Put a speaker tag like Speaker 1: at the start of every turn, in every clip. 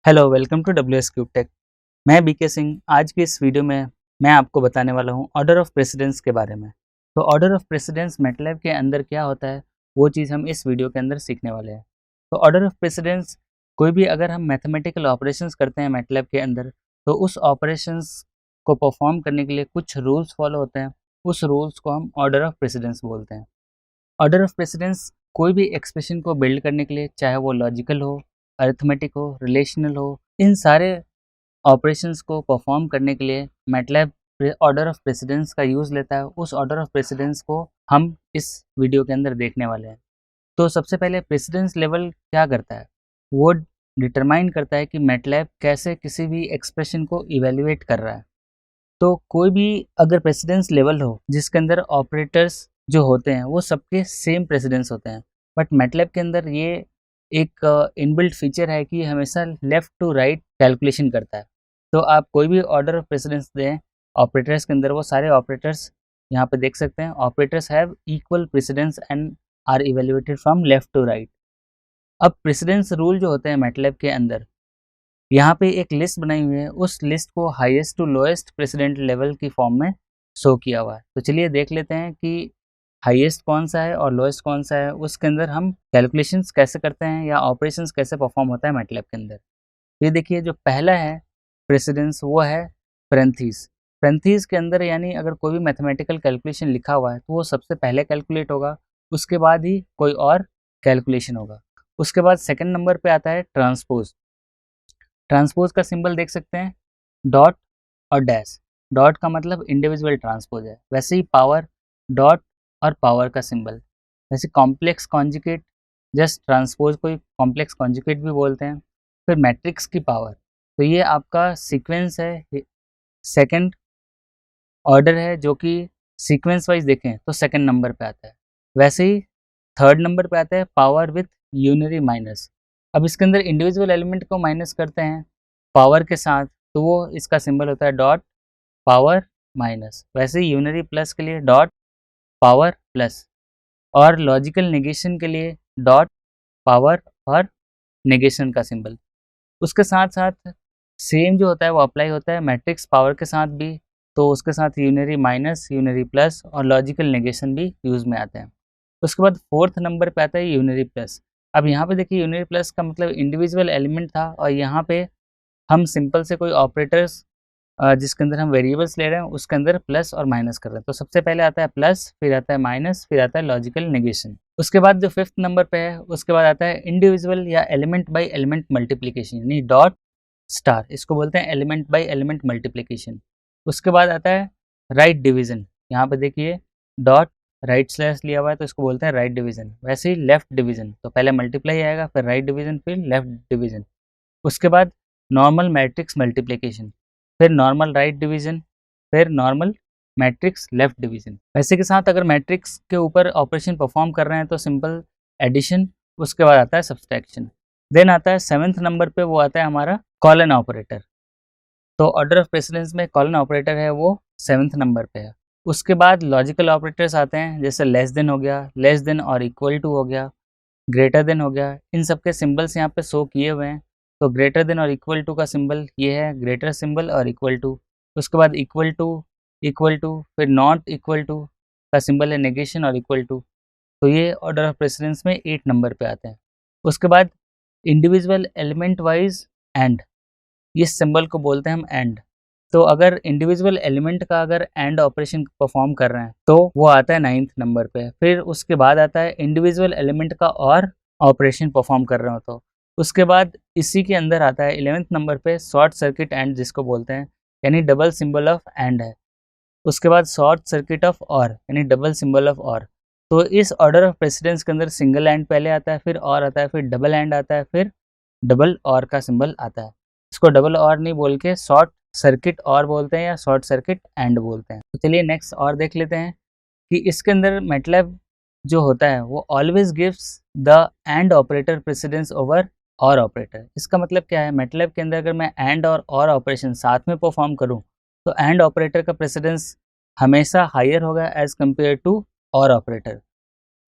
Speaker 1: Hello, welcome to W S cube tech. मैं B K Singh. आज की इस वीडियो में मैं आपको बताने वाला हूँ ऑर्डर ऑफ प्रेसिडेंस के बारे में। तो ऑर्डर ऑफ प्रेसिडेंस मैटलैब के अंदर क्या होता है, वो चीज़ हम इस वीडियो के अंदर सीखने वाले हैं। तो ऑर्डर ऑफ प्रेसिडेंस, कोई भी अगर हम मैथमेटिकल ऑपरेशंस करते हैं मैटलैब के अंदर, तो उस ऑपरेशंस को परफॉर्म करने के लिए कुछ रूल्स फॉलो होते हैं। उस रूल्स को हम ऑर्डर ऑफ प्रेसिडेंस बोलते हैं। ऑर्डर ऑफ प्रेसिडेंस कोई भी एक्सप्रेशन को बिल्ड करने के लिए, चाहे वो लॉजिकल हो, अरिथमेटिक हो, रिलेशनल हो, इन सारे ऑपरेशंस को परफॉर्म करने के लिए मैटलैब ऑर्डर ऑफ प्रेसिडेंस का यूज़ लेता है। उस ऑर्डर ऑफ प्रेसिडेंस को हम इस वीडियो के अंदर देखने वाले हैं। तो सबसे पहले प्रेसिडेंस लेवल क्या करता है, वो डिटरमाइन करता है कि मैटलैब कैसे किसी भी एक्सप्रेशन को इवेल्युएट कर रहा है। तो कोई भी अगर प्रेसिडेंस लेवल हो जिसके अंदर ऑपरेटर्स जो होते हैं वो सबके सेम प्रेसिडेंस होते हैं, बट मैटलैब के अंदर ये एक इनबिल्ट फीचर है कि हमेशा लेफ़्ट टू राइट कैलकुलेशन करता है। तो आप कोई भी ऑर्डर ऑफ प्रेसिडेंस दें ऑपरेटर्स के अंदर, वो सारे ऑपरेटर्स यहाँ पे देख सकते हैं। Operators have equal precedence and are evaluated from left to right. अब प्रेसिडेंस रूल जो होते हैं मैटलैब के अंदर, यहाँ पे एक लिस्ट बनाई हुई है, उस लिस्ट को highest to lowest president level की फॉर्म में शो किया हुआ है। तो चलिए देख लेते हैं कि हाईएस्ट कौन सा है और लोएस्ट कौन सा है, उसके अंदर हम कैलकुलेशंस कैसे करते हैं या ऑपरेशंस कैसे परफॉर्म होता है मैटलैब के अंदर। ये देखिए, जो पहला है प्रेसिडेंस वो है पैरेंथीज। पैरेंथीज के अंदर यानी अगर कोई भी मैथमेटिकल कैलकुलेशन लिखा हुआ है तो वो सबसे पहले कैलकुलेट होगा, उसके बाद ही कोई और कैलकुलेशन होगा। उसके बाद सेकंड नंबर पे आता है ट्रांसपोज। ट्रांसपोज का सिंबल देख सकते हैं, डॉट और डैश। डॉट का मतलब इंडिविजुअल ट्रांसपोज है, वैसे ही पावर, डॉट और पावर का सिंबल। वैसे कॉम्प्लेक्स कॉन्जुगेट, जस्ट ट्रांसपोज को कॉम्प्लेक्स कॉन्जुगेट भी बोलते हैं। फिर मैट्रिक्स की पावर, तो ये आपका सीक्वेंस है, सेकंड ऑर्डर है, जो कि सीक्वेंस वाइज देखें तो सेकंड नंबर पे आता है। वैसे ही थर्ड नंबर पे आता है पावर विथ यूनरी माइनस। अब इसके अंदर इंडिविजुअल एलिमेंट को माइनस करते हैं पावर के साथ, तो वो इसका सिंबल होता है डॉट पावर माइनस। वैसे ही यूनरी प्लस के लिए डॉट पावर प्लस, और लॉजिकल नेगेशन के लिए डॉट पावर और नेगेशन का सिंबल। उसके साथ साथ सेम जो होता है वो अप्लाई होता है मैट्रिक्स पावर के साथ भी, तो उसके साथ यूनरी माइनस, यूनरी प्लस और लॉजिकल नेगेशन भी यूज़ में आते हैं। उसके बाद फोर्थ नंबर पे आता है यूनरी प्लस। अब यहाँ पे देखिए, यूनरी प्लस का मतलब इंडिविजुअल एलिमेंट था, और यहाँ पे हम सिंपल से कोई ऑपरेटर्स जिसके अंदर हम वेरिएबल्स ले रहे हैं उसके अंदर प्लस और माइनस कर रहे हैं। तो सबसे पहले आता है प्लस, फिर आता है माइनस, फिर आता है लॉजिकल नेगेशन। उसके बाद जो फिफ्थ नंबर पे है, उसके बाद आता है इंडिविजुअल या एलिमेंट बाय एलिमेंट मल्टीप्लिकेशन, यानी डॉट स्टार, इसको बोलते हैं एलिमेंट बाय एलिमेंट मल्टीप्लिकेशन। उसके बाद आता है राइट डिवीजन। यहाँ पे देखिए डॉट राइट स्लैश लिया हुआ है, तो इसको बोलते हैं राइट डिवीजन। वैसे ही लेफ्ट डिवीजन, तो पहले मल्टीप्लाई आएगा, फिर राइट डिवीजन, फिर लेफ्ट डिवीजन। उसके बाद नॉर्मल मैट्रिक्स मल्टीप्लिकेशन, फिर नॉर्मल राइट डिवीजन, फिर नॉर्मल मैट्रिक्स लेफ्ट डिवीजन। वैसे के साथ अगर मैट्रिक्स के ऊपर ऑपरेशन परफॉर्म कर रहे हैं तो सिंपल एडिशन, उसके बाद आता है सब्सट्रैक्शन। देन आता है सेवन्थ नंबर पे, वो आता है हमारा कॉलन ऑपरेटर। तो ऑर्डर ऑफ प्रेसिडेंस में कॉलन ऑपरेटर है वो सेवन्थ नंबर पे है। उसके बाद लॉजिकल ऑपरेटर्स आते हैं, जैसे लेस देन हो गया, लेस देन और इक्वल टू हो गया, ग्रेटर देन हो गया। इन सब के सिंबल्स यहाँ पे शो किए हुए हैं। तो ग्रेटर देन और इक्वल टू का सिंबल ये है, ग्रेटर सिंबल और इक्वल टू। उसके बाद इक्वल टू, फिर नॉट इक्वल टू का सिंबल है नेगेशन और इक्वल टू। तो ये ऑर्डर ऑफ प्रेसिडेंस में 8 नंबर पे आते हैं। उसके बाद इंडिविजुअल एलिमेंट वाइज एंड, इस सिंबल को बोलते हैं हम एंड। तो अगर इंडिविजुअल एलिमेंट का अगर एंड ऑपरेशन परफॉर्म कर रहे हैं तो वो आता है 9th नंबर पे। फिर उसके बाद आता है इंडिविजुअल एलिमेंट का और ऑपरेशन परफॉर्म कर रहे हो तो उसके बाद इसी के अंदर आता है 11th नंबर पे शॉर्ट सर्किट एंड, जिसको बोलते हैं, यानी डबल सिंबल ऑफ एंड है। उसके बाद शॉर्ट सर्किट ऑफ और, यानी डबल सिंबल ऑफ और। तो इस ऑर्डर ऑफ प्रेसिडेंस के अंदर सिंगल एंड पहले आता है, फिर और आता है, फिर डबल एंड आता है, फिर डबल और का सिंबल आता है। इसको डबल और नहीं बोल के शॉर्ट सर्किट और बोलते हैं या शॉर्ट सर्किट एंड बोलते हैं। तो चलिए नेक्स्ट और देख लेते हैं कि इसके अंदर मैटलैब जो होता है वो always gives the end operator precedence over और ऑपरेटर। इसका मतलब क्या है, मैटलैब के अंदर अगर मैं एंड और ऑपरेशन साथ में परफॉर्म करूं तो एंड ऑपरेटर का प्रेसिडेंस हमेशा हायर होगा एज कम्पेयर टू और ऑपरेटर।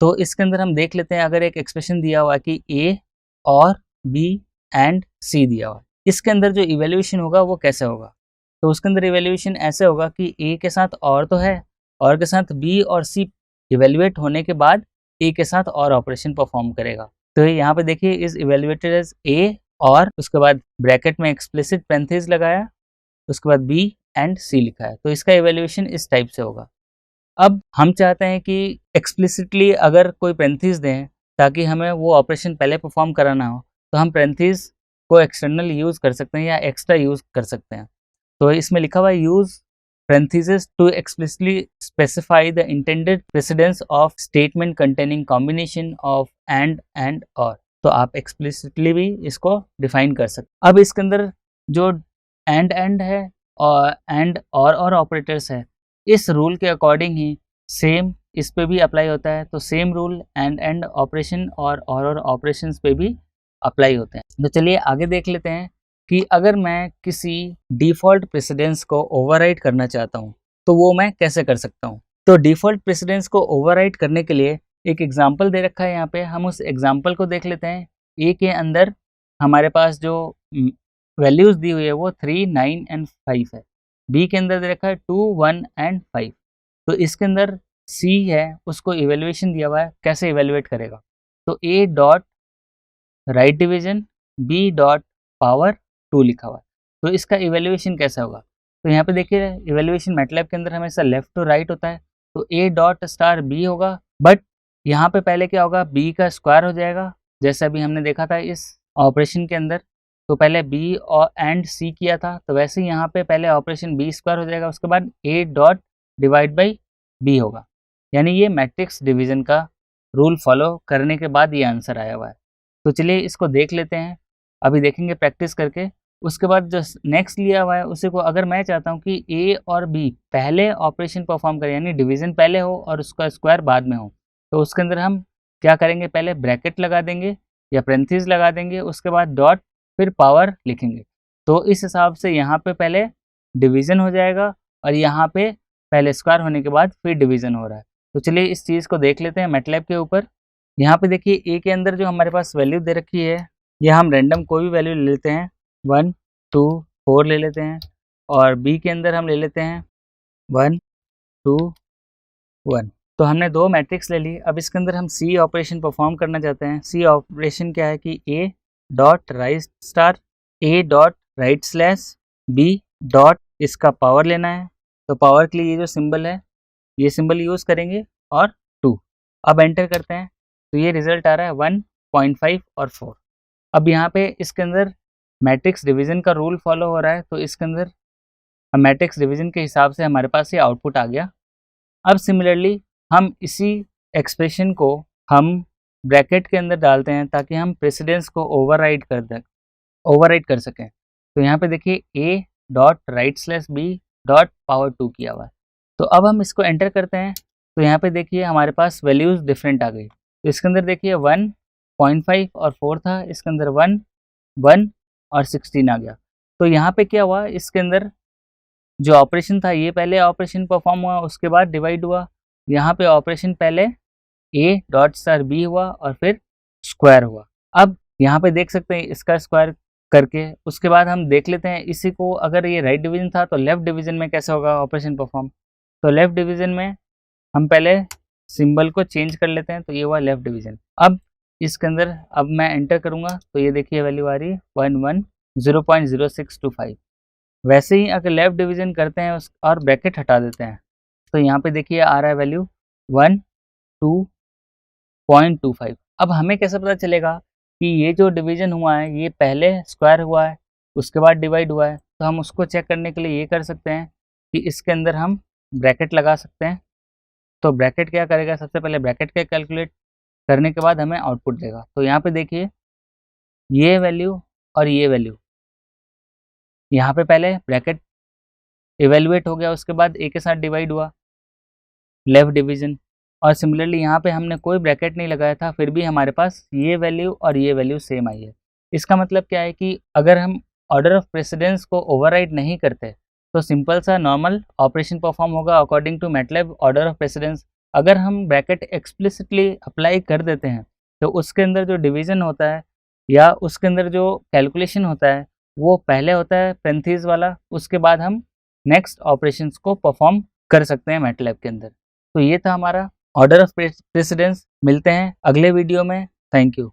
Speaker 1: तो इसके अंदर हम देख लेते हैं, अगर एक एक्सप्रेशन दिया हुआ है कि ए और बी एंड सी दिया हुआ है, इसके अंदर जो इवैल्यूएशन होगा वो कैसे होगा, तो उसके अंदर इवैल्यूएशन ऐसे होगा कि ए के साथ और तो है, और के साथ बी और सी इवैल्यूएट होने के बाद ए के साथ और ऑपरेशन परफॉर्म करेगा। तो यहाँ पे देखिए इज इवैल्यूएटेड एज ए, और उसके बाद ब्रैकेट में एक्सप्लिसिट पैरेंथेसिस लगाया, उसके बाद बी एंड सी लिखा है, तो इसका इवैल्यूएशन इस टाइप से होगा। अब हम चाहते हैं कि एक्सप्लिसिटली अगर कोई पैरेंथेसिस दें ताकि हमें वो ऑपरेशन पहले परफॉर्म कराना हो, तो हम पैरेंथेसिस को एक्सटर्नल यूज़ कर सकते हैं या एक्स्ट्रा यूज़ कर सकते हैं। तो इसमें लिखा हुआ है use parentheses to explicitly specify the intended precedence of statement containing combination of and or। तो आप explicitly भी इसको डिफाइन कर सकते। अब इसके अंदर जो and है और and और ऑपरेटर्स है, इस रूल के अकॉर्डिंग ही सेम इस पे भी अप्लाई होता है। तो सेम रूल एंड ऑपरेशन और ऑपरेशंस पे भी अप्लाई होते हैं। तो चलिए आगे देख लेते हैं कि अगर मैं किसी डिफ़ॉल्ट प्रेसिडेंस को ओवरराइड करना चाहता हूँ तो वो मैं कैसे कर सकता हूँ। तो डिफ़ॉल्ट प्रेसिडेंस को ओवरराइड करने के लिए एक एग्जांपल दे रखा है यहाँ पे, हम उस एग्जांपल को देख लेते हैं। ए के अंदर हमारे पास जो वैल्यूज़ दी हुई है वो 3, 9 एंड 5 है। बी के अंदर दे रखा है 2, 1 एंड 5। तो इसके अंदर सी है, उसको इवेल्युएशन दिया हुआ है, कैसे इवेल्युएट करेगा। तो A dot right division B dot power 2 लिखा हुआ है। तो इसका इवेल्युएशन कैसा होगा, तो यहाँ पे देखिए इवेल्युएशन मैटलैब के अंदर हमेशा लेफ्ट टू राइट होता है। तो ए डॉट स्टार बी होगा, बट यहाँ पे पहले क्या होगा, बी का स्क्वायर हो जाएगा, जैसे अभी हमने देखा था इस ऑपरेशन के अंदर। तो पहले बी और एंड सी किया था, तो वैसे ही यहाँ पे पहले ऑपरेशन बी स्क्वायर हो जाएगा, उसके बाद A dot divide by B होगा। यानी ये मैट्रिक्स डिवीजन का रूल फॉलो करने के बाद ये आंसर आया हुआ है। तो चलिए इसको देख लेते हैं, अभी देखेंगे प्रैक्टिस करके। उसके बाद जो नेक्स्ट लिया हुआ है उसी को अगर मैं चाहता हूँ कि ए और बी पहले ऑपरेशन परफॉर्म करें, यानी डिवीजन पहले हो और उसका स्क्वायर बाद में हो, तो उसके अंदर हम क्या करेंगे, पहले ब्रैकेट लगा देंगे या पैरेंथेसिस लगा देंगे, उसके बाद डॉट फिर पावर लिखेंगे। तो इस हिसाब से यहाँ पे पहले डिवीजन हो जाएगा और यहाँ पे पहले स्क्वायर होने के बाद फिर डिवीजन हो रहा है। तो चलिए इस चीज़ को देख लेते हैं मैटलैब के ऊपर। यहाँ पे देखिए ए के अंदर जो हमारे पास वैल्यू दे रखी है, या हम रैंडम कोई भी वैल्यू ले लेते हैं, 1, 2, 4 ले लेते हैं, और बी के अंदर हम ले लेते हैं 1, 2, 1। तो हमने दो मैट्रिक्स ले ली। अब इसके अंदर हम सी ऑपरेशन परफॉर्म करना चाहते हैं। सी ऑपरेशन क्या है कि A dot right star A dot right slash B dot इसका पावर लेना है। तो पावर के लिए ये जो सिंबल है ये सिंबल यूज़ करेंगे और 2। अब एंटर करते हैं तो ये रिजल्ट आ रहा है 1.5 और 4। अब यहाँ पे इसके अंदर मैट्रिक्स डिवीजन का रूल फॉलो हो रहा है, तो इसके अंदर मैट्रिक्स डिवीजन के हिसाब से हमारे पास ये आउटपुट आ गया। अब सिमिलरली हम इसी एक्सप्रेशन को हम ब्रैकेट के अंदर डालते हैं ताकि हम प्रेसिडेंस को ओवरराइड कर सकें। तो यहाँ पे देखिए A dot right slash B dot power 2 किया हुआ है। तो अब हम इसको एंटर करते हैं तो यहाँ पे देखिए हमारे पास वैल्यूज़ डिफरेंट आ गई। तो इसके अंदर देखिए 1.5 और 4 था, इसके अंदर 1, 1 और 16 आ गया। तो यहाँ पे क्या हुआ, इसके अंदर जो ऑपरेशन था ये पहले ऑपरेशन परफॉर्म हुआ, उसके बाद डिवाइड हुआ। यहाँ पे ऑपरेशन पहले ए डॉट स्टार बी हुआ और फिर स्क्वायर हुआ। अब यहाँ पे देख सकते हैं इसका स्क्वायर करके, उसके बाद हम देख लेते हैं इसी को, अगर ये राइट डिवीजन था तो लेफ्ट डिवीजन में कैसे होगा ऑपरेशन परफॉर्म। तो लेफ्ट डिवीजन में हम पहले सिंबल को चेंज कर लेते हैं, तो ये हुआ लेफ्ट डिवीजन। अब इसके अंदर अब मैं एंटर करूँगा तो ये देखिए वैल्यू आ रही है 0.0625। वैसे ही अगर लेफ्ट डिवीजन करते हैं और ब्रैकेट हटा देते हैं तो यहाँ पे देखिए आ रहा है वैल्यू 12.25। अब हमें कैसे पता चलेगा कि ये जो डिवीजन हुआ है ये पहले स्क्वायर हुआ है उसके बाद डिवाइड हुआ है। तो हम उसको चेक करने के लिए ये कर सकते हैं कि इसके अंदर हम ब्रैकेट लगा सकते हैं। तो ब्रैकेट क्या करेगा, सबसे पहले ब्रैकेट का कैलकुलेट करने के बाद हमें आउटपुट देगा। तो यहाँ पे देखिए ये वैल्यू और ये वैल्यू, यहाँ पे पहले ब्रैकेट इवेलुएट हो गया, उसके बाद ए के साथ डिवाइड हुआ लेफ्ट डिवीजन, और सिमिलरली यहाँ पे हमने कोई ब्रैकेट नहीं लगाया था, फिर भी हमारे पास ये वैल्यू और ये वैल्यू सेम आई है। इसका मतलब क्या है कि अगर हम ऑर्डर ऑफ प्रेसिडेंस को ओवरराइड नहीं करते तो सिंपल सा नॉर्मल ऑपरेशन परफॉर्म होगा according to MATLAB order of precedence. अगर हम ब्रैकेट एक्सप्लिसिटली अप्लाई कर देते हैं तो उसके अंदर जो डिवीजन होता है या उसके अंदर जो कैलकुलेशन होता है वो पहले होता है पेरेंथीज वाला, उसके बाद हम नेक्स्ट ऑपरेशंस को परफॉर्म कर सकते हैं मैटलैब के अंदर। तो ये था हमारा ऑर्डर ऑफ प्रेसिडेंस। मिलते हैं अगले वीडियो में। Thank you.